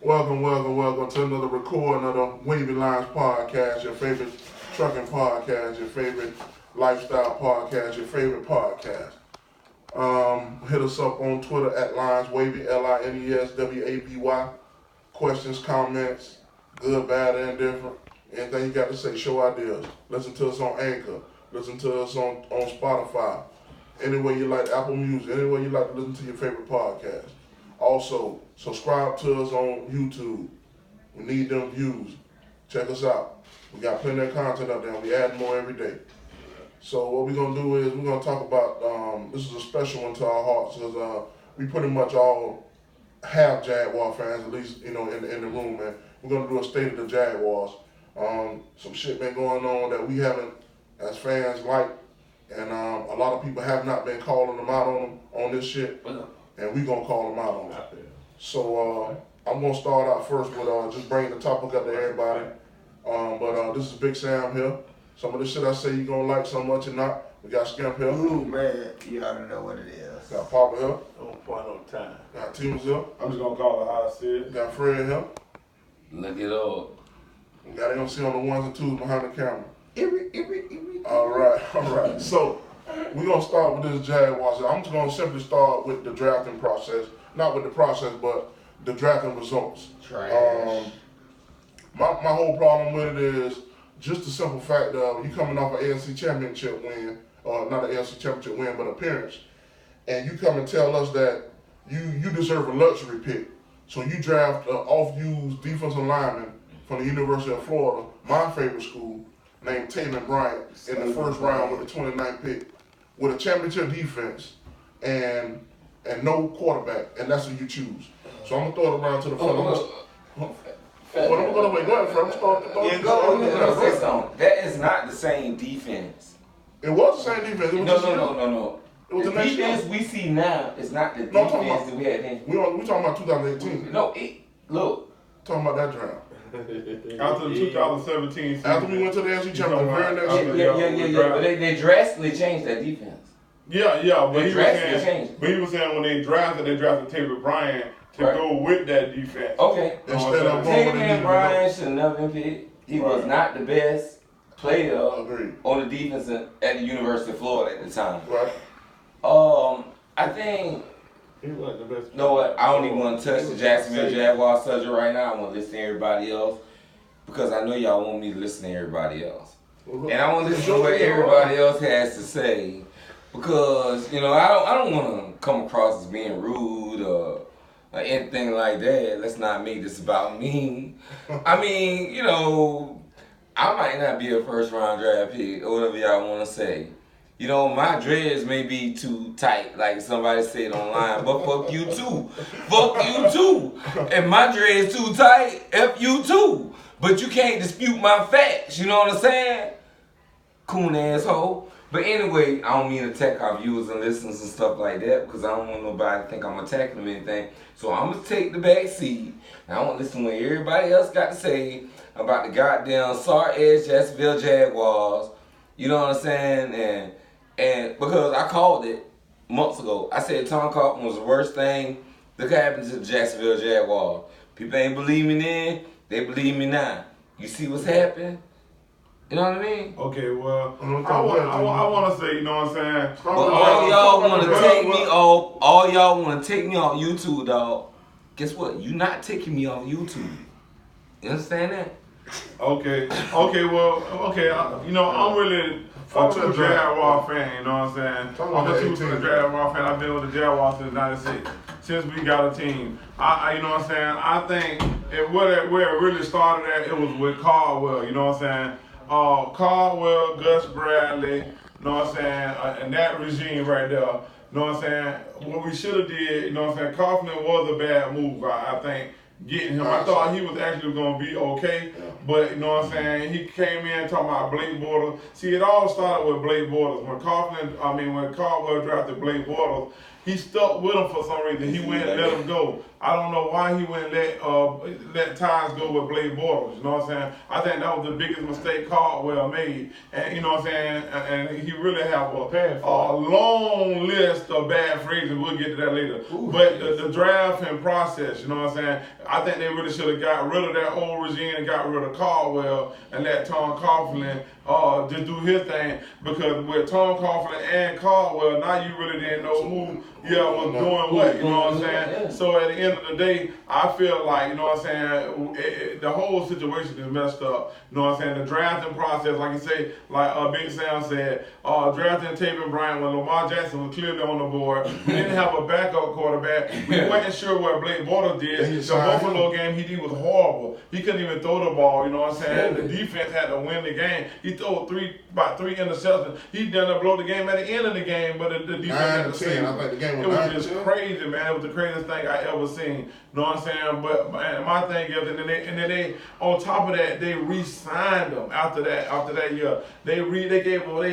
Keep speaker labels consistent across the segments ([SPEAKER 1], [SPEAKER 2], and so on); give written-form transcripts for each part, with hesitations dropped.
[SPEAKER 1] Welcome to another recording of the Wavy Lines podcast, your favorite trucking podcast, your favorite lifestyle podcast, your favorite podcast. Hit us up on Twitter at LinesWavy, LINESWAVY. Questions, comments, good, bad, and indifferent. Anything you got to say, show ideas. Listen to us on Anchor. Listen to us on Spotify. Anywhere you like Apple Music, anywhere you like to listen to your favorite podcast. Also, subscribe to us on YouTube. We need them views. Check us out. We got plenty of content up there, and we add more every day. So what we're going to do is we're going to talk about, this is a special one to our hearts, because we pretty much all have Jaguar fans, at least, in the room, man. We're going to do a state of the Jaguars. Some shit been going on that we haven't, as fans, liked, and a lot of people have not been calling them out on this shit. And we gonna call them out on it. So I'm gonna start out first with just bringing the topic up to everybody. But this is Big Sam here. Some of the shit I say you gonna like so much or not. We got Skimp here.
[SPEAKER 2] Ooh man, you already know what it is.
[SPEAKER 1] Got Poppa here.
[SPEAKER 3] On point on time.
[SPEAKER 1] Got Timus here.
[SPEAKER 3] I'm just gonna call it how I see it.
[SPEAKER 1] Got Fred here.
[SPEAKER 4] Look it up.
[SPEAKER 1] We got MC on the ones and twos behind the camera. All right. So we're gonna start with this Jaguars. I'm just gonna simply start with the drafting process. Not with the process, but the drafting results.
[SPEAKER 2] Trash.
[SPEAKER 1] My whole problem with it is just the simple fact that you coming off an AFC championship win, not an AFC championship win, but appearance, and you come and tell us that you deserve a luxury pick. So you draft an off-used defensive lineman from the University of Florida, my favorite school, named Taven Bryant, in the first round with the 29th pick, with a championship defense and no quarterback, and that's who you choose. So I'm gonna throw it around to the front. I'm gonna wait. Go ahead, Fred.
[SPEAKER 4] Say something. That is not the same defense.
[SPEAKER 1] It was the same defense. It was
[SPEAKER 4] No.
[SPEAKER 1] It was
[SPEAKER 4] The
[SPEAKER 1] the next
[SPEAKER 4] defense
[SPEAKER 1] year.
[SPEAKER 4] we see now is not the
[SPEAKER 1] No, I'm talking
[SPEAKER 4] defense
[SPEAKER 1] about-
[SPEAKER 4] that we had then.
[SPEAKER 1] We talking about 2018.
[SPEAKER 4] No, look.
[SPEAKER 1] Talking about that draft.
[SPEAKER 3] After the 2017 season.
[SPEAKER 1] After we went to the AFC championship, the very next year.
[SPEAKER 4] Yeah. But they drastically changed that defense.
[SPEAKER 3] Yeah, but
[SPEAKER 4] They
[SPEAKER 3] he
[SPEAKER 4] drastically changed.
[SPEAKER 3] was saying when they drafted Taylor Bryant to
[SPEAKER 4] Right.
[SPEAKER 3] go with that defense.
[SPEAKER 4] Okay.
[SPEAKER 1] Instead of going with the
[SPEAKER 4] Taylor Bryan should have never been picked. He was not the best player
[SPEAKER 1] Agreed.
[SPEAKER 4] on the defense at the University of Florida at the time.
[SPEAKER 1] Right.
[SPEAKER 4] I think.
[SPEAKER 3] He was the best.
[SPEAKER 4] You know what? I don't even want to touch the Jacksonville Jaguars subject right now. I want to listen to everybody else because I know y'all want me to listen to everybody else. And I want to listen to what everybody else has to say because, I don't want to come across as being rude or anything like that. Let's not make this about me. I mean, I might not be a first round draft pick or whatever y'all want to say. My dreads may be too tight, like somebody said online, but fuck you too. Fuck you too. If my dreads too tight, F you too. But you can't dispute my facts, you know what I'm saying? Coon asshole. But anyway, I don't mean to attack our viewers and listeners and stuff like that because I don't want nobody to think I'm attacking them or anything. So I'm going to take the back seat and I want to listen to what everybody else got to say about the goddamn sorry-ass Jacksonville Jaguars. You know what I'm saying? And because I called it months ago, I said Tom Coughlin was the worst thing that could happen to the Jacksonville Jaguars. People ain't believe me then, they believe me now. You see what's happening? You know what I mean?
[SPEAKER 3] Okay, well, I want to say, you know what I'm saying?
[SPEAKER 4] But all y'all want to take me off. All y'all want to take me off YouTube, dog. Guess what? You not taking me off YouTube. You understand that?
[SPEAKER 3] Okay. I'm really a true Jaguar fan, you know what I'm saying? I'm a true Jaguar fan. I've been with the Jaguars since '96, since we got a team. You know what I'm saying? I think where it really started at, it was with Caldwell, you know what I'm saying? Caldwell, Gus Bradley, you know what I'm saying? And that regime right there, you know what I'm saying? What we should have did, you know what I'm saying? Coughlin was a bad move, I think. Getting him, I thought he was actually going to be okay, but you know what I'm saying, he came in talking about Blake Bortles. See, it all started with Blake Bortles. When Caldwell drafted Blake Bortles, he stuck with him for some reason. He went and let him go. I don't know why he went and let Ties go with Blade Bortles. You know what I'm saying? I think that was the biggest mistake Caldwell made. And you know what I'm saying? And he really have a long list of bad phrases. We'll get to that later. But the drafting process, you know what I'm saying? I think they really should have got rid of that old regime and got rid of Caldwell and let Tom Coughlin just do his thing. Because with Tom Coughlin and Caldwell, now you really didn't know who was doing what, you know what I'm saying? So at the end of the day, I feel like, you know what I'm saying, the whole situation is messed up. You know what I'm saying? The drafting process, like you say, like Big Sam said, drafting Taven Bryan when Lamar Jackson was clearly on the board. We didn't have a backup quarterback. We weren't sure what Blake Bortles did. The Buffalo game he did was horrible. He couldn't even throw the ball, you know what I'm saying? The defense had to win the game. He threw about three interceptions. He done blow the game at the end of the game, but the defense had to save.
[SPEAKER 1] I think the game
[SPEAKER 3] it was just crazy, man. It was the craziest thing I ever seen. You know what I'm saying? But man, my thing is, and then they on top of that, they re-signed him after that year. They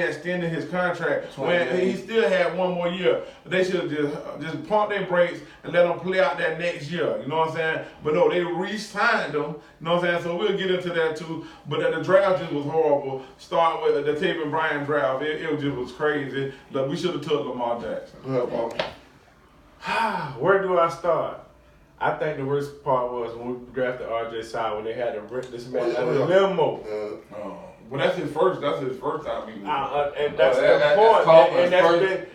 [SPEAKER 3] extended his contract. When he still had one more year, they should just pump their brakes and let him play out that next year. You know what I'm saying? But no, they re-signed him. You know what I'm saying? So we'll get into that too. But the draft just was horrible. Start with the Taven Bryan draft. It just was crazy. Look, we should have took Lamar Jackson.
[SPEAKER 1] Go ahead, Paul.
[SPEAKER 5] Where do I start? I think the worst part was when we drafted R.J. Side when they had to rent this man out of the limo.
[SPEAKER 3] Well, that's his first time.
[SPEAKER 5] And that's the point.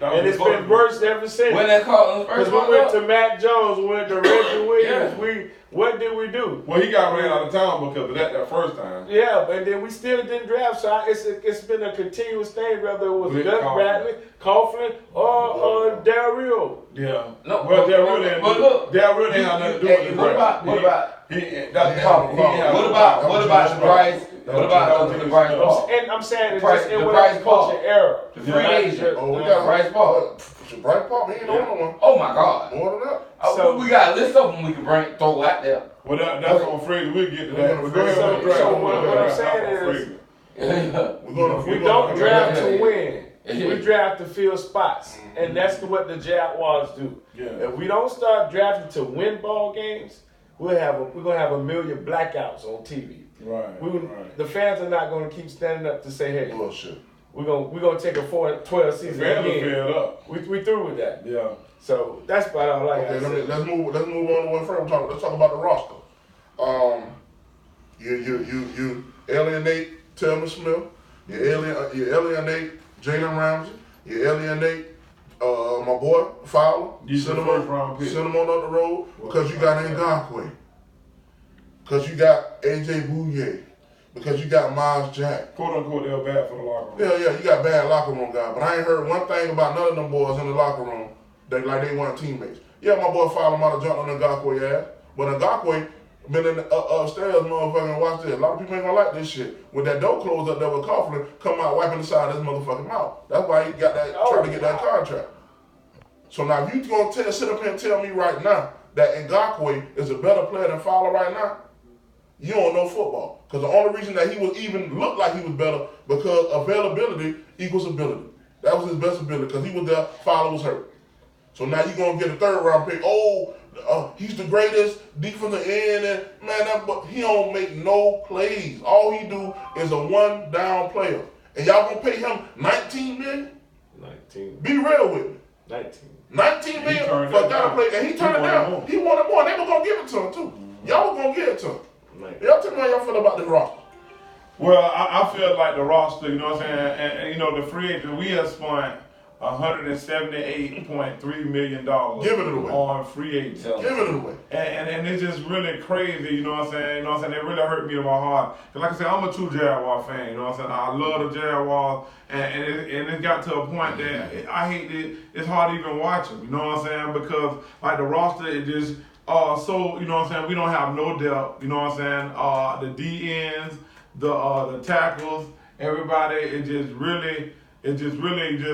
[SPEAKER 5] And it's been worse ever since.
[SPEAKER 4] When that called
[SPEAKER 5] because we went to Matt Jones, we went to Reggie Williams. What did we do?
[SPEAKER 3] Well, he got ran out of town because of that first time.
[SPEAKER 5] Yeah, but then we still didn't draft. So it's been a continuous thing, whether it was Gus Bradley, Coughlin, or Del Rio.
[SPEAKER 3] Yeah.
[SPEAKER 4] No,
[SPEAKER 3] well, Del Rio didn't have nothing to do with the draft.
[SPEAKER 4] What about the Bryce? What about the Bryce Paul?
[SPEAKER 5] And I'm saying it's just in Bryce Paul era.
[SPEAKER 4] The free agent.
[SPEAKER 1] We got
[SPEAKER 4] Bryce Paul.
[SPEAKER 1] Bryce Paul, he ain't the only one.
[SPEAKER 4] Oh my God.
[SPEAKER 1] More than that.
[SPEAKER 4] So we got a list of them we can throw out there.
[SPEAKER 3] Well, that's on phrase. We'll get to that.
[SPEAKER 5] So what I'm saying is, we don't draft to win. We draft to fill spots, and that's what the Jaguars do.
[SPEAKER 3] Yeah.
[SPEAKER 5] If we don't start drafting to win ball games, we're gonna have a million blackouts on TV.
[SPEAKER 3] Right.
[SPEAKER 5] The fans are not gonna keep standing up to say, "Hey,
[SPEAKER 1] bullshit.
[SPEAKER 5] We're gonna take a 4-12 season again."
[SPEAKER 3] Up.
[SPEAKER 5] We through with that.
[SPEAKER 3] Yeah.
[SPEAKER 5] So that's about all I got.
[SPEAKER 1] Okay, let's move on to one frame. Let's talk about the roster. You alienate Timus Smith. You alienate Jalen Ramsey. You alienate my boy Fowler.
[SPEAKER 3] You send him on
[SPEAKER 1] the road because you got Ngakoue. Because you got AJ Bouye. Because you got Miles Jack.
[SPEAKER 3] Quote unquote, they're bad for the locker room.
[SPEAKER 1] Yeah, you got bad locker room guys. But I ain't heard one thing about none of them boys in the locker room that like they weren't teammates. Yeah, my boy Fowler might have jumped on Ngakoue ass. But Ngakoue been in the upstairs, motherfucker, and watch this. A lot of people ain't gonna like this shit. With that door closed up there with Coughlin, come out wiping the side of his motherfucking mouth. That's why he got that, trying to get that contract. So now if you gonna sit up here and tell me right now that Ngakoue is a better player than Fowler right now, you don't know football. Because the only reason that he was even looked like he was better because availability equals ability. That was his best ability because he was there, Fowler was hurt. So now you're going to get a third round pick. He's the greatest defensive end. And man, but he don't make no plays. All he do is a one down player. And y'all going to pay him $19 million?
[SPEAKER 5] 19.
[SPEAKER 1] Be real with me. 19 million for a guy to play. And he turned it down. He wanted more. They were going to give it to him too. Y'all were going to give it to him. Y'all tell me how y'all feel about this roster.
[SPEAKER 3] Well, I feel like the roster, you know what I'm saying, and you know, the free agent, we have spent $178.3 million on free agents.
[SPEAKER 1] Give it away.
[SPEAKER 3] And it's just really crazy, you know what I'm saying? It really hurt me in my heart. Cause like I said, I'm a true Jaguar fan, you know what I'm saying? I love the Jaguars, and it got to a point that I hate it. It's hard to even watch them, you know what I'm saying? Because like the roster, it just so you know what I'm saying, we don't have no depth, you know what I'm saying? The DNs, the tackles, everybody, it's just really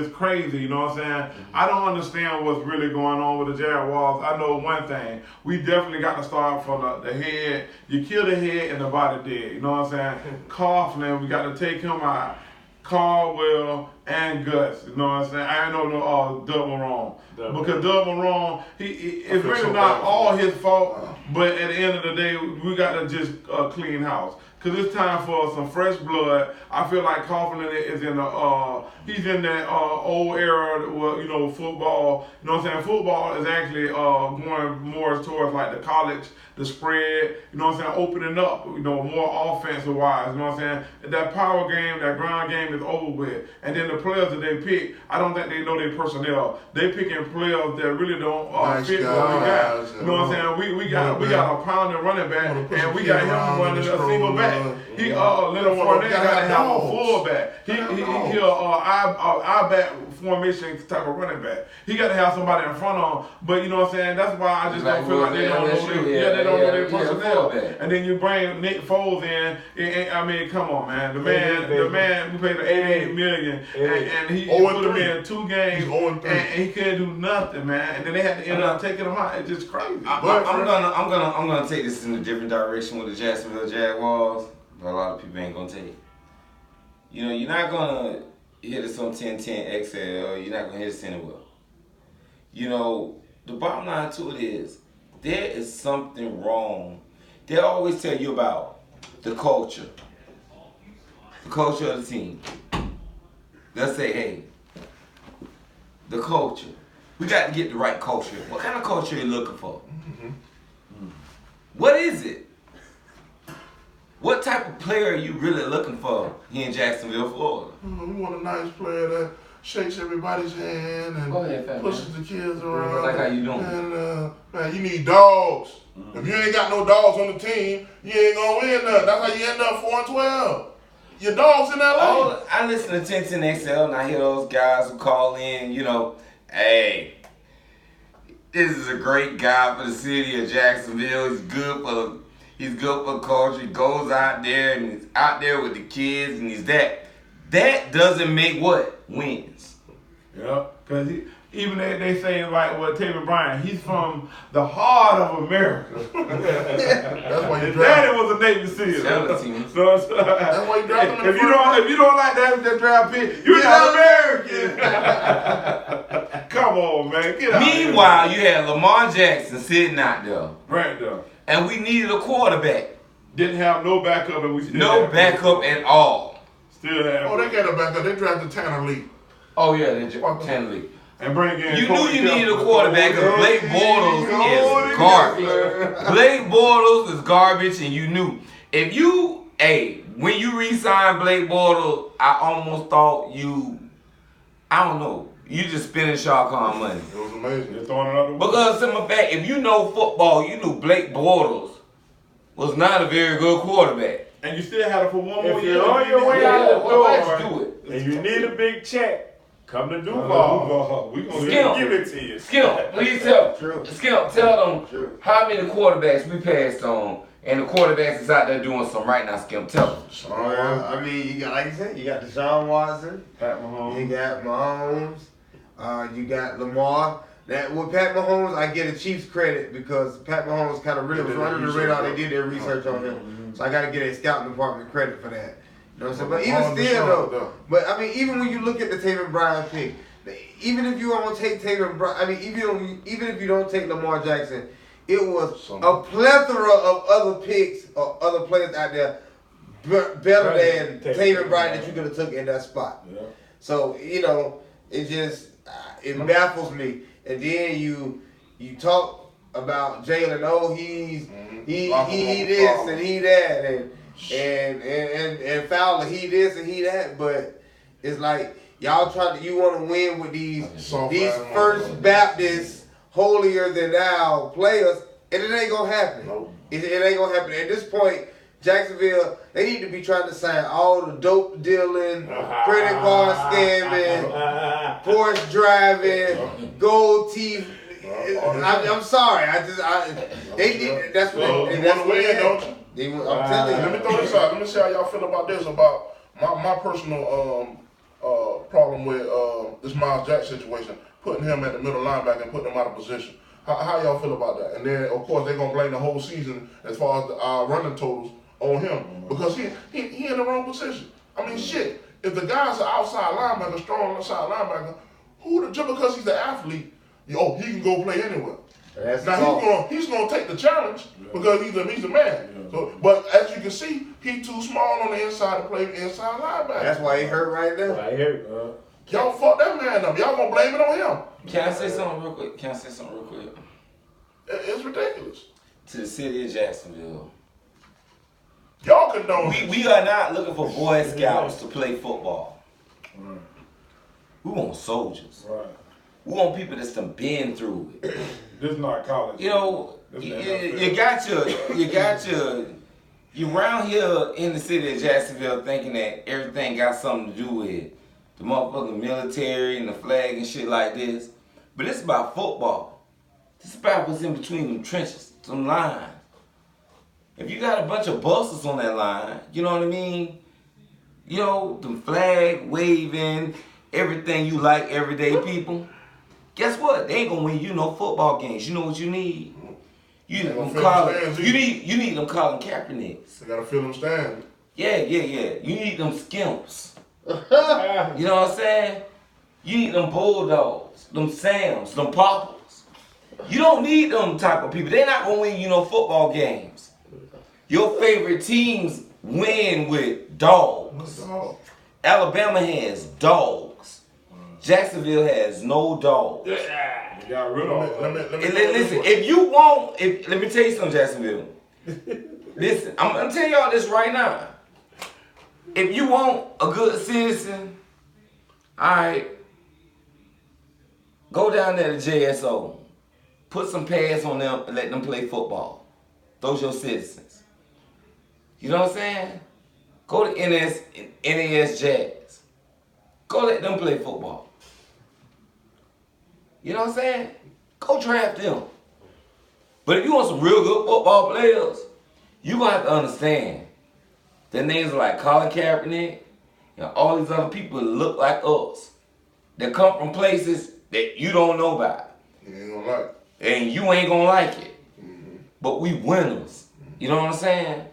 [SPEAKER 3] crazy, you know what I'm saying? I don't understand what's really going on with the Jaguars. I know one thing. We definitely got to start from the head. You kill the head and the body dead, you know what I'm saying? Coughlin, we got to take him out. Caldwell, and Gus. You know what I'm saying? I know Doug Marone. Because Doug Marone, it's really not all his fault, but at the end of the day, we got to just clean house. Because it's time for some fresh blood. I feel like Coughlin is in he's in that old era where, football, football is actually going more towards like the college, the spread, opening up, more offensive wise, That power game, that ground game is over with. And then the players that they pick, I don't think they know their personnel. They picking players that really don't fit what we got. We got a pounding running back, and we got him running a single back. Leonard Fournette got to have a fullback. He I back formation type of running back. He got to have somebody in front of him. But that's why I just don't feel like they don't know their personnel. And then you bring Nick Foles in. I mean, come on, man. The man, we paid him $88 million, and he put him in 2 games, and he couldn't do nothing, man. And then they had to end up taking him out. It's just crazy.
[SPEAKER 4] I'm gonna take this in a different direction with the Jacksonville Jaguars. But a lot of people ain't gonna take it. You're not gonna hit us on 1010 XL. You're not gonna hit us anywhere. The bottom line to it is there is something wrong. They always tell you about the culture of the team. They'll say, hey, the culture. We got to get the right culture. What kind of culture are you looking for? What is it? What type of player are you really looking for here in Jacksonville, Florida?
[SPEAKER 1] We want a nice player that shakes everybody's hand and pushes the kids around.
[SPEAKER 4] Like how you doing?
[SPEAKER 1] And, man, you need dogs. If you ain't got no dogs on the team, you ain't gonna win nothing. That's how you end up 4-12. Your dogs in LA.
[SPEAKER 4] I listen to 1010 XL and I hear those guys who call in, hey, this is a great guy for the city of Jacksonville. He's good for the culture. He goes out there and he's out there with the kids and he's that. That doesn't make what? Wins.
[SPEAKER 3] Yeah, because even they say like Taylor Bryan, he's from the heart of America.
[SPEAKER 1] That's why you
[SPEAKER 3] Daddy was a Navy SEAL.
[SPEAKER 1] That's why you draft him.
[SPEAKER 3] If you don't like that draft pick, you're not American. Come on, man, get out.
[SPEAKER 4] Meanwhile, you had Lamar Jackson sitting out there.
[SPEAKER 3] Right there.
[SPEAKER 4] And we needed a quarterback.
[SPEAKER 3] Didn't have no backup, and we still
[SPEAKER 4] no backup at all.
[SPEAKER 3] Still have.
[SPEAKER 1] Oh, they got a backup. They drafted Tanner Lee.
[SPEAKER 4] Oh yeah, they drafted Tanner Lee.
[SPEAKER 3] And bring in.
[SPEAKER 4] You knew you needed a quarterback because Blake Bortles is garbage. Blake Bortles is garbage, and you knew when you re-signed Blake Bortles, I almost thought I don't know. You just spending Shah Khan money.
[SPEAKER 1] It was amazing.
[SPEAKER 3] You're throwing it out the window.
[SPEAKER 4] Because simple fact, if you know football, you knew Blake Bortles was not a very good quarterback.
[SPEAKER 3] And you still had it for one more year.
[SPEAKER 5] If you're on your way out the door
[SPEAKER 4] do it.
[SPEAKER 5] and you need a big check, come to Duval.
[SPEAKER 3] We gonna
[SPEAKER 5] give it to you.
[SPEAKER 4] Skimp, please tell them how many quarterbacks we passed on, and the quarterbacks is out there doing some right now. Skimp, tell them.
[SPEAKER 2] I mean, you got, like you said, you got Deshaun Watson,
[SPEAKER 3] Pat Mahomes.
[SPEAKER 2] you got Mahomes, you got Lamar. That with Pat Mahomes, I get a Chiefs credit because Pat Mahomes kind of really was running the radar. They did their research on him, so I got to get a scouting department credit for that. You know what I'm saying? But even still, though, but I mean, even when you look at the Taylor Bryan pick, even if you don't take Taylor Bryan, I mean, even if you don't take Lamar Jackson, it was a plethora of other picks or other players out there better than Taylor Bryan that you could have took in that spot.
[SPEAKER 3] Yeah.
[SPEAKER 2] So it just it baffles me. And then you talk about Jalen. Oh, he this and he that and Fowler he this and he that. But it's like y'all you want to win with these First Baptist holier than thou players, and it ain't gonna happen.
[SPEAKER 1] Nope.
[SPEAKER 2] It ain't gonna happen at this point. Jacksonville, they need to be trying to sign all the dope dealing, credit card scamming, Porsche driving, gold teeth. I'm sorry. They need. That's what.
[SPEAKER 1] You want to win, don't you?
[SPEAKER 2] I'm telling you.
[SPEAKER 1] Let me throw this out. Let me see how y'all feel about this. About my personal problem with this Miles Jack situation, putting him at the middle linebacker and putting him out of position. How y'all feel about that? And then of course they're gonna blame the whole season as far as our running totals on him because he in the wrong position. I mean, shit. if the guy's an outside linebacker, strong outside linebacker, just because he's an athlete, he can go play anywhere. Now he's gonna take the challenge because he's a man. Yeah. So, but as you can see, he's too small on the inside to play inside linebacker.
[SPEAKER 2] That's why he hurt right now.
[SPEAKER 5] Right here.
[SPEAKER 1] Y'all fuck that man up. Y'all gonna blame it on him.
[SPEAKER 4] Can I say something real quick?
[SPEAKER 1] It's ridiculous.
[SPEAKER 4] To the city of Jacksonville.
[SPEAKER 1] Y'all condone
[SPEAKER 4] We are not looking for Boy Scouts to play football.
[SPEAKER 3] Right.
[SPEAKER 4] We want soldiers.
[SPEAKER 3] Right.
[SPEAKER 4] We want people that's done been through it.
[SPEAKER 3] This is not college.
[SPEAKER 4] You know, you around here in the city of Jacksonville thinking that everything got something to do with the motherfucking military and the flag and shit like this. But it's about football. It's about what's in between them trenches, some lines. If you got a bunch of busters on that line, you know what I mean? You know, the flag waving, everything you like, everyday people. Guess what? They ain't gonna win you no football games. You know what you need? You need them Colin Kaepernicks.
[SPEAKER 1] They gotta fill them stands.
[SPEAKER 4] Yeah. You need them Skimps. You know what I'm saying? You need them Bulldogs, them Sams, them Poppas. You don't need them type of people. They're not gonna win you no football games. Your favorite teams win with dogs. Alabama has dogs. Jacksonville has no dogs.
[SPEAKER 3] You got rid of them.
[SPEAKER 4] Listen, if you want, let me tell you something, Jacksonville. Listen, I'm gonna tell y'all this right now. If you want a good citizen, alright, go down there to JSO. Put some pads on them and let them play football. Those your citizens. You know what I'm saying? Go to NAS Jags. Go let them play football. You know what I'm saying? Go draft them. But if you want some real good football players, you gonna have to understand their names are like Colin Kaepernick and all these other people that look like us. That come from places that you don't know about.
[SPEAKER 1] You ain't gonna like it.
[SPEAKER 4] And you ain't gonna like it. Mm-hmm. But we winners. You know what I'm saying?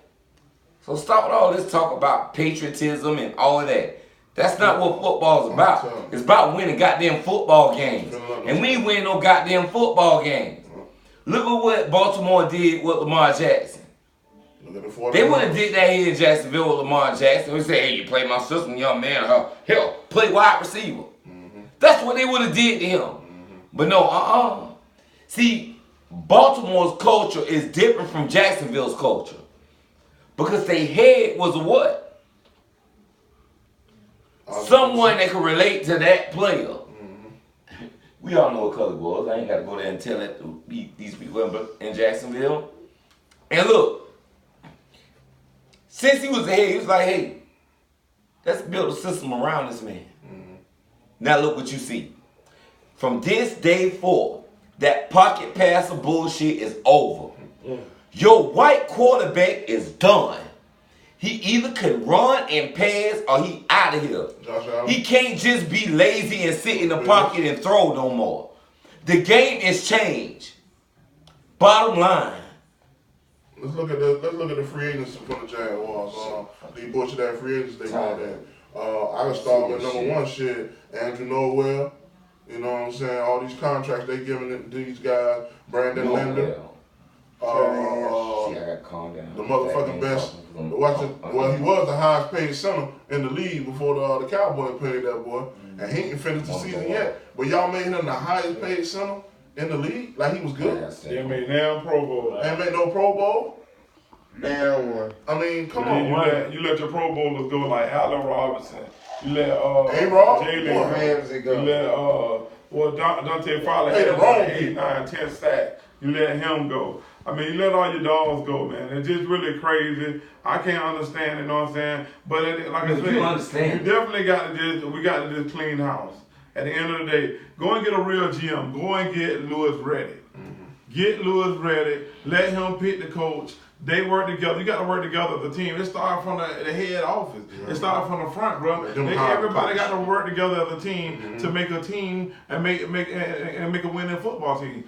[SPEAKER 4] So stop with all this talk about patriotism and all of that. That's not what football's about. It's about winning goddamn football games. And we ain't winning no goddamn football games. Look at what Baltimore did with Lamar Jackson. They wouldn't have did that here in Jacksonville with Lamar Jackson. We say, hey, you play my system, young man. Hell, play wide receiver. Mm-hmm. That's what they would have did to him. Mm-hmm. But no, See, Baltimore's culture is different from Jacksonville's culture. Because their head was a what? Someone that can relate to that player. Mm-hmm. We all know what color it was. I ain't got to go there and tell it to these people in Jacksonville. And look, since he was ahead, he was like, hey, let's build a system around this man. Mm-hmm. Now look what you see. From this day forth, that pocket passer bullshit is over. Mm-hmm. Your white quarterback is done. He either can run and pass or he out of here. He can't just be lazy and sit in the pocket and throw no more. The game is changed. Bottom line.
[SPEAKER 1] Let's look at the free agents for the Jaguars. The bunch of that free agents they got there. I can start with number one shit. Andrew Norwell. You know what I'm saying? All these contracts they giving these guys. Brandon Linder.
[SPEAKER 4] I gotta calm down.
[SPEAKER 1] The motherfucking best. Well, he was the highest paid center in the league before the Cowboys paid that boy. And he ain't finished the season yet. But y'all made him the highest paid center in the league? Like he was good?
[SPEAKER 3] They made damn Pro Bowl.
[SPEAKER 1] Ain't made no Pro Bowl?
[SPEAKER 2] Damn one.
[SPEAKER 1] I mean, come on.
[SPEAKER 3] You let your Pro Bowlers go like Allen Robinson. You let
[SPEAKER 1] A-Rob?
[SPEAKER 3] Jalen
[SPEAKER 2] Ramsey go.
[SPEAKER 3] You let Dante Fowler had 8, 9, 10 sacks. You let him go. I mean, you let all your dogs go, man. It's just really crazy. I can't understand it, you know what I'm saying? But like I said, you definitely we got to just clean house. At the end of the day, go and get a real GM. Go and get Lewis ready. Mm-hmm. Get Lewis ready. Let him pick the coach. They work together. You got to work together as a team. It started from the head office. It started from the front, bro. Everybody got to work together as a team to make a team and make a winning football team.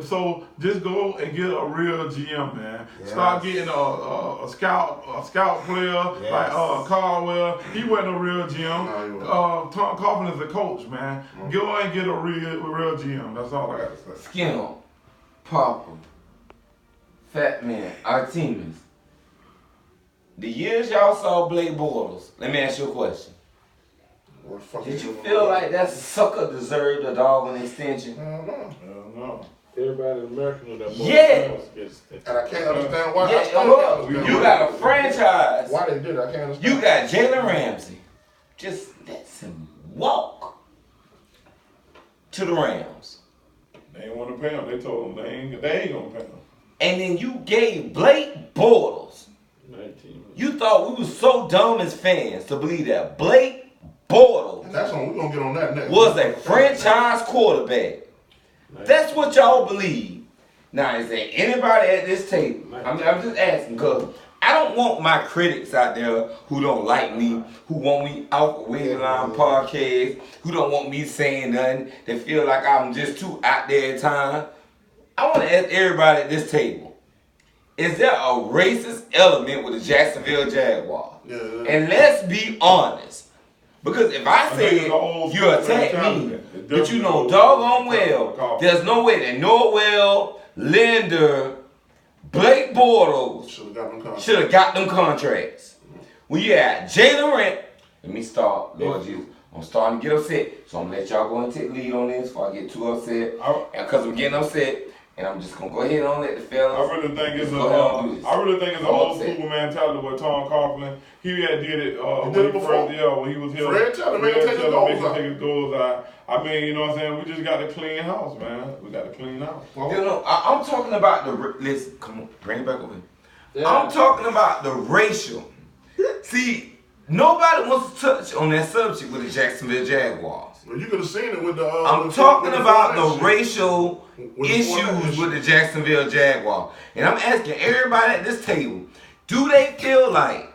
[SPEAKER 3] So just go and get a real GM, man. Yes. Start getting a scout player like Caldwell. He wasn't a real GM. Tom Coughlin is a coach, man. Go and get a real GM. That's all I got to say.
[SPEAKER 4] Skimp, Poppa, Fat Man, Timus. The years y'all saw Blake Bortles, let me ask you a question. Did you feel like that sucker deserved a dog an extension?
[SPEAKER 1] Hell no.
[SPEAKER 5] Everybody in America know that.
[SPEAKER 1] And I can't understand why.
[SPEAKER 4] You got a franchise.
[SPEAKER 1] Why they did it, I can't understand.
[SPEAKER 4] You got Jalen Ramsey. Just let him walk to the Rams.
[SPEAKER 3] They ain't want to pay him. They told him they ain't gonna pay him.
[SPEAKER 4] And then you gave Blake Bortles.
[SPEAKER 5] 19.
[SPEAKER 4] You thought we was so dumb as fans to believe that Blake Bortles
[SPEAKER 1] That's on. We're gonna get on that next.
[SPEAKER 4] was a franchise quarterback. That's what y'all believe. Now, is there anybody at this table? I'm just asking because I don't want my critics out there who don't like me, who want me out for Wing Line podcast, who don't want me saying nothing, that feel like I'm just too out there at times. I want to ask everybody at this table, is there a racist element with the Jacksonville Jaguars?
[SPEAKER 1] Yeah.
[SPEAKER 4] And let's be honest. Because if I say you attack me, but you know doggone well, there's no way that Norwell, Linder, Blake Bortles should have got them contracts. When you had Jalen Rent, let me start, Lord Jesus. I'm starting to get upset, so I'm gonna let y'all go and take lead on this before I get too upset. Because I'm getting upset, and I'm just gonna go ahead and let the fellas.
[SPEAKER 3] I really think it's an old school mentality with Tom Coughlin. He had did it when he was here.
[SPEAKER 1] Fred tell him make him take
[SPEAKER 3] his goals out. I mean, you know what I'm saying? We just got to clean house, man. We got to clean house.
[SPEAKER 4] You know, I'm talking about listen, come on, bring it back over here. Yeah. I'm talking about the racial. See, nobody wants to touch on that subject with the Jacksonville Jaguars.
[SPEAKER 1] Well, you could have seen it with the.
[SPEAKER 4] I'm talking about the racial issues with the Jacksonville Jaguars. And I'm asking everybody at this table, do they feel like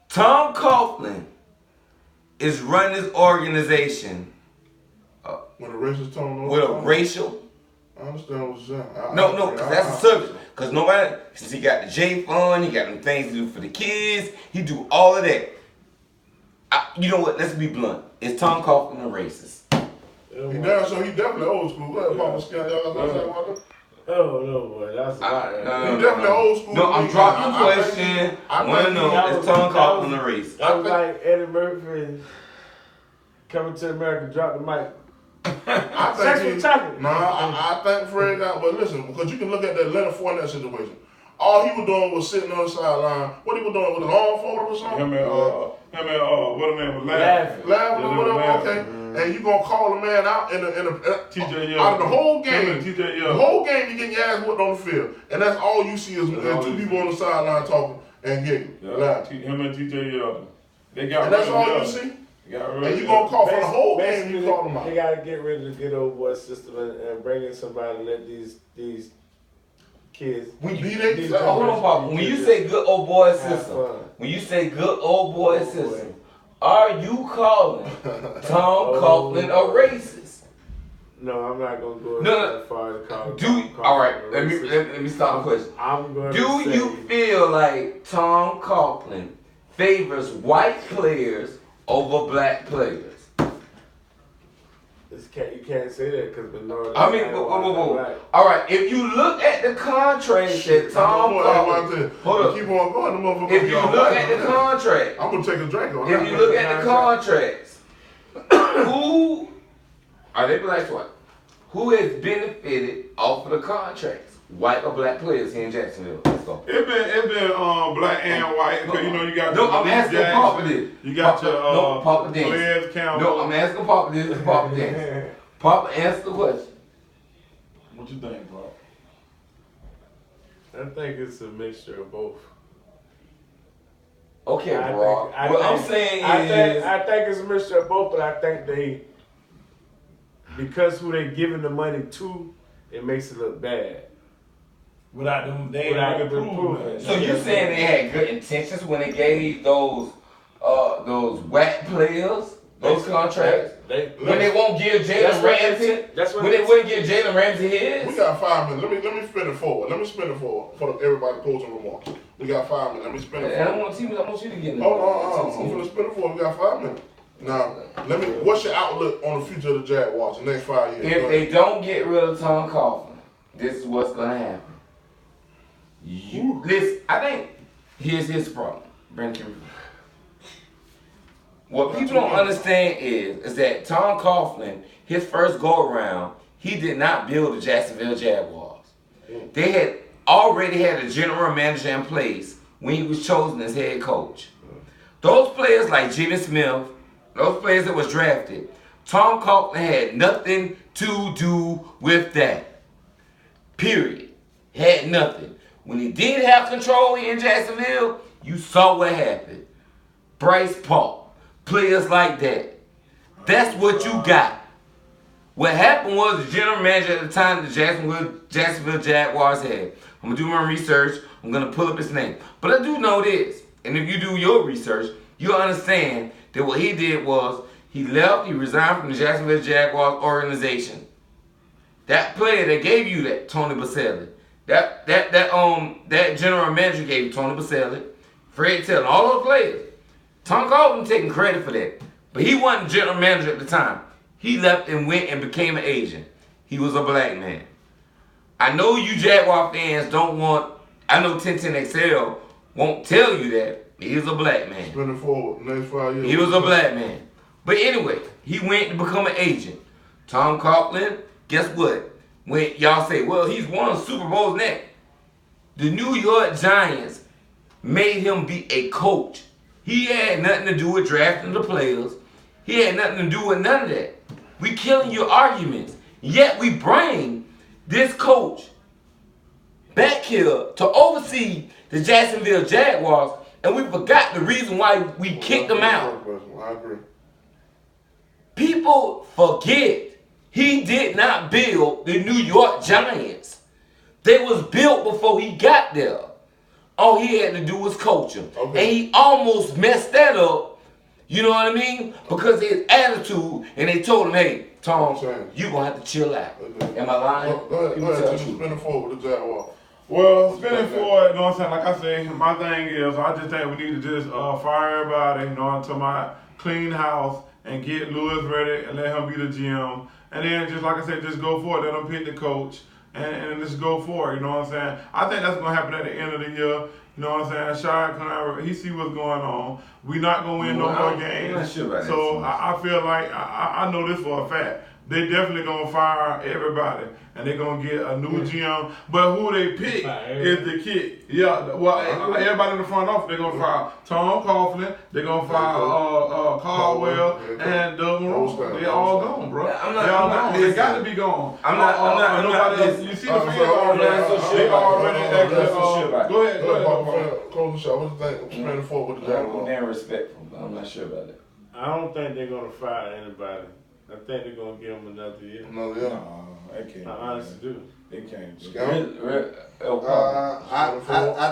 [SPEAKER 4] Tom Coughlin is running this organization
[SPEAKER 1] with a racist tone?
[SPEAKER 4] With a racial?
[SPEAKER 1] I understand what you're saying.
[SPEAKER 4] No, because that's the subject. Because nobody, since he got the J Fund, he got them things to do for the kids, he do all of that. You know what? Let's be blunt. Is Tom Coughlin a racist?
[SPEAKER 1] He definitely old school. Go ahead, Poppa Skimp.
[SPEAKER 5] Oh no, boy, that's a lot.
[SPEAKER 1] He definitely old school.
[SPEAKER 4] No, I'm dropping the question. I want to know, is Tom Coughlin a racist?
[SPEAKER 5] That was like Eddie Murphy coming to America, drop the mic.
[SPEAKER 1] I think Fred got, but listen, because you can look at that Leonard Fournette situation. All he was doing was sitting on the sideline. What he was doing with an arm folded or something?
[SPEAKER 3] Him and what the man was laughing.
[SPEAKER 1] Laughing or whatever, okay. And you gonna call a man out in
[SPEAKER 3] TJ
[SPEAKER 1] out of the whole game.
[SPEAKER 3] The
[SPEAKER 1] whole game you getting your ass whooped on the field. And that's all you see is two people on the sideline talking and giggling.
[SPEAKER 3] Him and TJ Yeldon.
[SPEAKER 1] And that's all you see? And you gonna call for the whole game, you call them out.
[SPEAKER 5] They gotta get rid of the good old boy system and bring in somebody and let these kids.
[SPEAKER 4] Hold on, Poppa. When you say good old boy system, are you calling Tom Coughlin a racist?
[SPEAKER 5] No, I'm not gonna go that far to call him.
[SPEAKER 4] All right, let me start the question. Do you feel like Tom Coughlin favors white players over black players?
[SPEAKER 5] You can't say that because minorities.
[SPEAKER 4] I mean, whoa. All right, if you look at the contract that Tom Coughlin, hold up.
[SPEAKER 1] Keep on going.
[SPEAKER 4] If you look at the contract,
[SPEAKER 1] I'm gonna take a drink on that.
[SPEAKER 4] If you look at the contracts, who are they black or white? Who has benefited off of the contracts? White or black players here in Jacksonville? Let's go.
[SPEAKER 3] It been black and white because you know you got.
[SPEAKER 4] No, I'm asking Poppa this.
[SPEAKER 3] You got your
[SPEAKER 4] Poppa dance.
[SPEAKER 3] Players count.
[SPEAKER 4] No, I'm asking Poppa this. Poppa dance. Poppa, answer the question.
[SPEAKER 3] What you think, bro?
[SPEAKER 5] I think it's a mixture of both.
[SPEAKER 4] Okay, bro. What I'm saying is,
[SPEAKER 5] I think it's a mixture of both, but I think because who they giving the money to, it makes it look bad. Without them, they
[SPEAKER 3] Without
[SPEAKER 5] ain't
[SPEAKER 3] the
[SPEAKER 5] really proving.
[SPEAKER 4] So you saying they had good intentions when they gave those whack players those contracts? When they won't give Jalen Ramsey, when they wouldn't give Jalen Ramsey his?
[SPEAKER 1] We got 5 minutes. Let me spin it forward. Let me spin it forward for everybody closing remarks. We got 5 minutes. Let me spin it forward.
[SPEAKER 4] I want you to get in.
[SPEAKER 1] Hold on. I'm gonna spin it forward. We got 5 minutes. Now, what's your outlook on the future of the Jaguars the next 5 years?
[SPEAKER 4] If they don't get rid of Tom Coughlin, this is what's gonna happen. Listen, I think here's his problem. What people don't understand is that Tom Coughlin, his first go around, he did not build the Jacksonville Jaguars. They had already had a general manager in place when he was chosen as head coach. Those players like Jimmy Smith, those players that was drafted, Tom Coughlin had nothing to do with that. Period. Had nothing. When he did have control in Jacksonville, you saw what happened. Bryce Paul, players like that. That's what you got. What happened was the general manager at the time the Jacksonville Jaguars had. I'm going to do my research. I'm going to pull up his name. But I do know this. And if you do your research, you'll understand that what he did was he left, he resigned from the Jacksonville Jaguars organization. That player that gave you that, Tony Baselli, that general manager gave you, Tony Baselli, Fred Taylor, all those players. Tom Coughlin taking credit for that. But he wasn't general manager at the time. He left and went and became an agent. He was a black man. I know you Jaguar fans don't want, I know 1010XL won't tell you that. He was a black man.
[SPEAKER 1] Spinning forward next 5 years.
[SPEAKER 4] He was a black man. But anyway, he went to become an agent. Tom Coughlin, guess what? When y'all say, well, he's won Super Bowls next. The New York Giants made him be a coach. He had nothing to do with drafting the players. He had nothing to do with none of that. We killing your arguments. Yet we bring this coach back here to oversee the Jacksonville Jaguars, and we forgot the reason why we kicked him out.
[SPEAKER 1] I agree.
[SPEAKER 4] People forget he did not build the New York Giants. They was built before he got there. All he had to do was coach him. Okay. And he almost messed that up, you know what I mean? Because his attitude, and they told him, hey, Tom, you're going to have to chill out. Okay. Am I lying?
[SPEAKER 1] Go ahead. Spinning forward with the Jaguars.
[SPEAKER 3] Well, spinning forward, you know what I'm saying? Like I say, my thing is, I just think we need to just fire everybody, you know, until my clean house and get Lewis ready and let him be the GM. And then, just like I said, just go for it. Let him pick the coach and just go for it, you know what I'm saying? I think that's going to happen at the end of the year. You know what I'm saying? Shard Connor, he see what's going on. We not going to win no more games.
[SPEAKER 4] I'm not sure about
[SPEAKER 3] so I feel like, I know this for a fact. They definitely going to fire everybody. And they're going to get a new GM. But who they pick is the kid. Yeah, well, everybody in the front office, they're going to fire Tom Coughlin. They're going to fire Caldwell and Doug Marone. They all gone, bro. They got to be gone.
[SPEAKER 4] I'm not.
[SPEAKER 3] You see the fans already. They already. Go ahead.
[SPEAKER 1] Close the show. What do you think? Spinning forward with the Jaguars.
[SPEAKER 4] I'm damn respectful, but I'm not sure about that.
[SPEAKER 5] I don't think they're going to fire anybody. I think they're going to give them another year.
[SPEAKER 1] Another year?
[SPEAKER 3] No, they can't.
[SPEAKER 5] I honestly do.
[SPEAKER 3] They can't.
[SPEAKER 1] Skimp?
[SPEAKER 2] I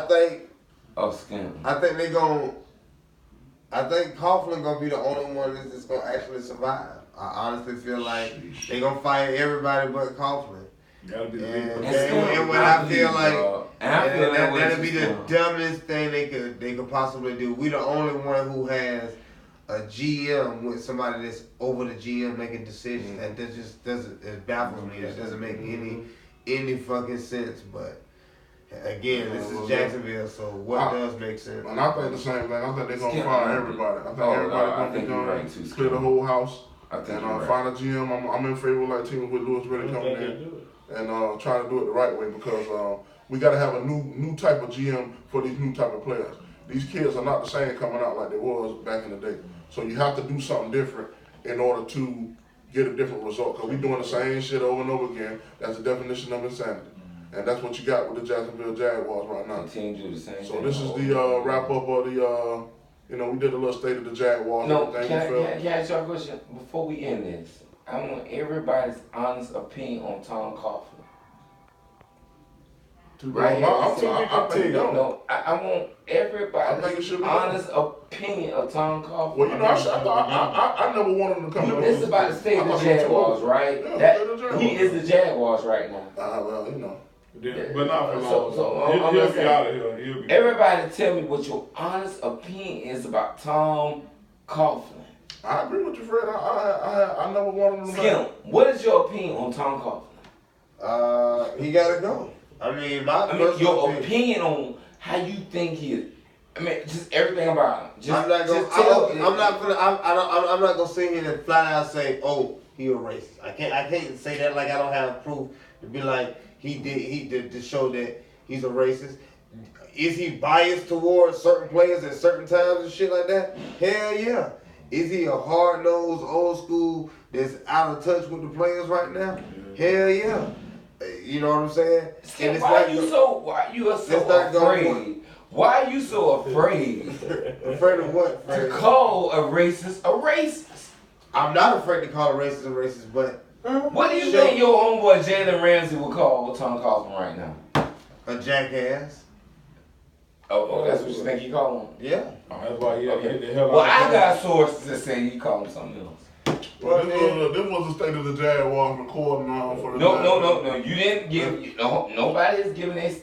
[SPEAKER 2] think.
[SPEAKER 4] Oh, Skimp.
[SPEAKER 2] I think they're going. I think Coughlin gonna be the only one that's gonna actually survive. I honestly feel like they're gonna fire everybody but Coughlin.
[SPEAKER 3] Gotta be the
[SPEAKER 2] and what I feel like that'll be the dumbest thing they could possibly do. We the only one who has a GM with somebody that's over the GM making decisions. And that just doesn't, it baffles me. That doesn't make any fucking sense. But again, this is Jacksonville, so what does make sense?
[SPEAKER 1] And I think the same thing. I think they're gonna fire everybody. I think everybody's gonna be gone, clear the whole house, and find a GM. I'm in favor of like Timus with Lewis really coming in and trying to do it the right way, because we got to have a new type of GM for these new type of players. These kids are not the same coming out like they was back in the day. So you have to do something different in order to get a different result. Because we're doing the same shit over and over again. That's the definition of insanity. And that's what you got with the Jacksonville Jaguars right now. So this is the wrap up of the, we did a little state of the Jaguars.
[SPEAKER 4] No, can I ask y'all a question? Before we end this, I want everybody's honest opinion on Tom Coughlin.
[SPEAKER 5] Right.
[SPEAKER 1] I think
[SPEAKER 4] No, I want
[SPEAKER 1] I think it
[SPEAKER 4] everybody's
[SPEAKER 1] should be
[SPEAKER 4] honest opinion of Tom Coughlin.
[SPEAKER 1] Well, you know, I never wanted him to come.
[SPEAKER 4] It's about the state of the Jaguars, right?
[SPEAKER 1] Yeah,
[SPEAKER 4] He is the Jaguars right now.
[SPEAKER 1] Well, you know.
[SPEAKER 3] But not for long.
[SPEAKER 4] So,
[SPEAKER 3] He'll be out of here. He'll be.
[SPEAKER 4] Everybody tell me what your honest opinion is about Tom Coughlin.
[SPEAKER 1] I agree with you, Fred. I never wanted him to
[SPEAKER 4] Skimp, what is your opinion on Tom Coughlin?
[SPEAKER 2] He gotta go. I mean,
[SPEAKER 4] your opinion on how you think he is. I mean, just everything about him.
[SPEAKER 2] I'm not gonna sit here and flat out say, "Oh, he a racist." I can't say that like I don't have proof to be like he did to show that he's a racist. Is he biased towards certain players at certain times and shit like that? Hell yeah. Is he a hard-nosed, old school that's out of touch with the players right now? Hell yeah. You know what I'm saying?
[SPEAKER 4] Skimp, why are you so afraid? Why are you so afraid?
[SPEAKER 2] Afraid of what?
[SPEAKER 4] To call a racist a racist.
[SPEAKER 2] I'm not afraid to call a racist, but
[SPEAKER 4] what do you think your homeboy Jalen Ramsey would call Tom Coughlin right now?
[SPEAKER 2] A jackass.
[SPEAKER 4] Oh, that's what you think he call him?
[SPEAKER 2] Yeah.
[SPEAKER 3] That's why he had to
[SPEAKER 4] Okay.
[SPEAKER 3] get the hell out.
[SPEAKER 4] Well, I got sources that say he called him something else.
[SPEAKER 1] Well, this was the state of the Jaguars recording on for the
[SPEAKER 4] No. You didn't give. Nobody is giving us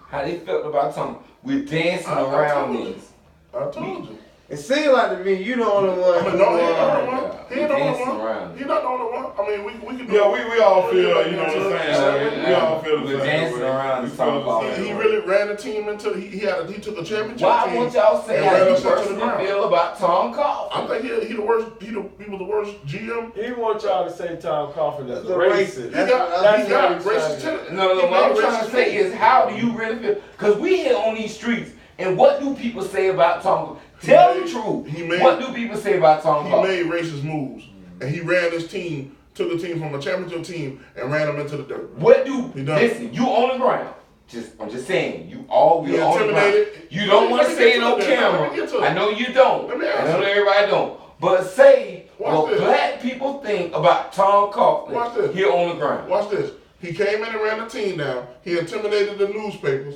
[SPEAKER 4] how they felt about Tom. We're dancing around this.
[SPEAKER 1] I told you.
[SPEAKER 2] It seems like to me you the only one.
[SPEAKER 1] I mean, no, he ain't the only one. He ain't the only
[SPEAKER 4] dancing
[SPEAKER 1] one.
[SPEAKER 4] around.
[SPEAKER 1] He's not the only one. I mean, we can do.
[SPEAKER 3] Yeah, we all feel, you know what I'm saying? We all feel the
[SPEAKER 4] We're
[SPEAKER 3] same.
[SPEAKER 4] dancing around
[SPEAKER 3] We
[SPEAKER 4] this
[SPEAKER 3] feel
[SPEAKER 4] Tom
[SPEAKER 3] the
[SPEAKER 4] Coughlin.
[SPEAKER 3] same
[SPEAKER 1] He
[SPEAKER 3] way.
[SPEAKER 1] really ran the team into. He took a championship.
[SPEAKER 4] Why
[SPEAKER 1] team
[SPEAKER 4] won't y'all say
[SPEAKER 1] and
[SPEAKER 4] how
[SPEAKER 1] ran
[SPEAKER 4] you
[SPEAKER 1] us into the
[SPEAKER 4] personally
[SPEAKER 1] ground.
[SPEAKER 4] feel about Tom Coughlin?
[SPEAKER 1] I think he the worst. He was the worst GM.
[SPEAKER 5] He wants y'all to say Tom Coughlin is
[SPEAKER 2] The
[SPEAKER 5] racist.
[SPEAKER 1] He got
[SPEAKER 5] what
[SPEAKER 1] racist
[SPEAKER 5] he's saying.
[SPEAKER 1] tendencies.
[SPEAKER 4] No, what I'm trying to say is, how do you really feel? Because we here on these streets, and what do people say about Tom? Tell the truth. What do people say about Tom
[SPEAKER 1] He
[SPEAKER 4] Coughlin?
[SPEAKER 1] made racist moves, and he ran his team, took a team from a championship team, and ran them into the dirt.
[SPEAKER 4] What do
[SPEAKER 1] He done.
[SPEAKER 4] listen? You on the ground. I'm just saying. You all
[SPEAKER 1] He
[SPEAKER 4] we on the ground.
[SPEAKER 1] intimidated.
[SPEAKER 4] You don't want to
[SPEAKER 1] Let me
[SPEAKER 4] say
[SPEAKER 1] get
[SPEAKER 4] it
[SPEAKER 1] to
[SPEAKER 4] on
[SPEAKER 1] it then. Let
[SPEAKER 4] camera.
[SPEAKER 1] me get to it.
[SPEAKER 4] I know you don't.
[SPEAKER 1] Let me
[SPEAKER 4] I
[SPEAKER 1] answer.
[SPEAKER 4] know everybody don't. But say
[SPEAKER 1] Watch
[SPEAKER 4] what
[SPEAKER 1] this.
[SPEAKER 4] black people think about Tom
[SPEAKER 1] Watch
[SPEAKER 4] Coughlin
[SPEAKER 1] this.
[SPEAKER 4] here on the ground.
[SPEAKER 1] Watch this. He came in and ran the team down. He intimidated the newspapers.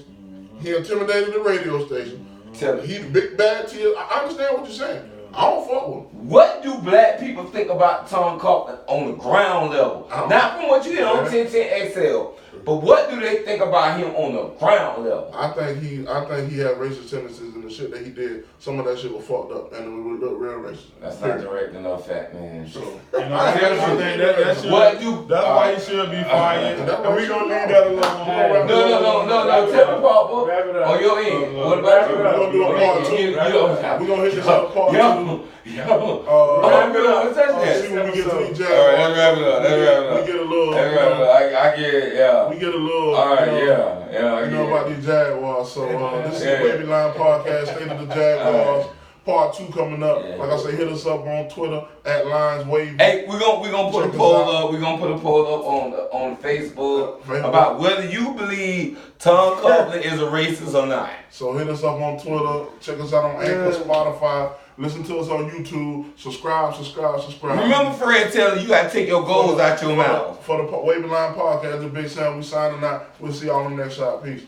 [SPEAKER 1] He intimidated the radio station.
[SPEAKER 4] Tell me.
[SPEAKER 1] He the big bad to you. I understand what you're saying. I don't fuck with him.
[SPEAKER 4] What do black people think about Tom Coughlin on the ground level?
[SPEAKER 1] I don't-
[SPEAKER 4] Not from what you hear on
[SPEAKER 1] Yeah.
[SPEAKER 4] 1010 XL, but what do they think about him on the ground level?
[SPEAKER 1] I think he had racist tendencies and the shit that he did. Some of that shit was fucked up and it would look real racist.
[SPEAKER 4] That's not direct enough, fat man.
[SPEAKER 1] So
[SPEAKER 3] You know, I think that should,
[SPEAKER 4] What do-
[SPEAKER 3] that's why he should be fired. And we gonna leave that alone.
[SPEAKER 5] Hey.
[SPEAKER 4] No. Tell me, Poppa.
[SPEAKER 5] Wrap it up.
[SPEAKER 4] On your end. What about you?
[SPEAKER 1] we're gonna do a part two. We're gonna hit this other part two.
[SPEAKER 4] Wrap it up. What's that?
[SPEAKER 1] See when we get to these Jaguars.
[SPEAKER 4] All right, let's wrap it up.
[SPEAKER 1] We get a little.
[SPEAKER 4] I get it, yeah.
[SPEAKER 1] We get a little.
[SPEAKER 4] All right,
[SPEAKER 1] you know,
[SPEAKER 4] yeah.
[SPEAKER 1] You know about these Jaguars. So this is
[SPEAKER 4] Yeah.
[SPEAKER 1] the Baby Line Podcast, State of the Jaguars. Part 2 coming up.
[SPEAKER 4] Yeah.
[SPEAKER 1] Like I say, hit us up on Twitter at Lines Wavy.
[SPEAKER 4] Hey, we're gonna put
[SPEAKER 1] Check
[SPEAKER 4] a poll
[SPEAKER 1] us out.
[SPEAKER 4] up. We're gonna put a poll up on Facebook
[SPEAKER 1] Facebook.
[SPEAKER 4] about whether you believe Tom Coughlin is a racist or not.
[SPEAKER 1] So hit us up on Twitter. Check us out on Anchor, Spotify. Listen to us on YouTube. Subscribe.
[SPEAKER 4] Remember Fred telling you gotta take your goals out your mouth.
[SPEAKER 1] For the Wavy Line Podcast, the Big Sam, we signing out. We'll see y'all on the next shot. Peace.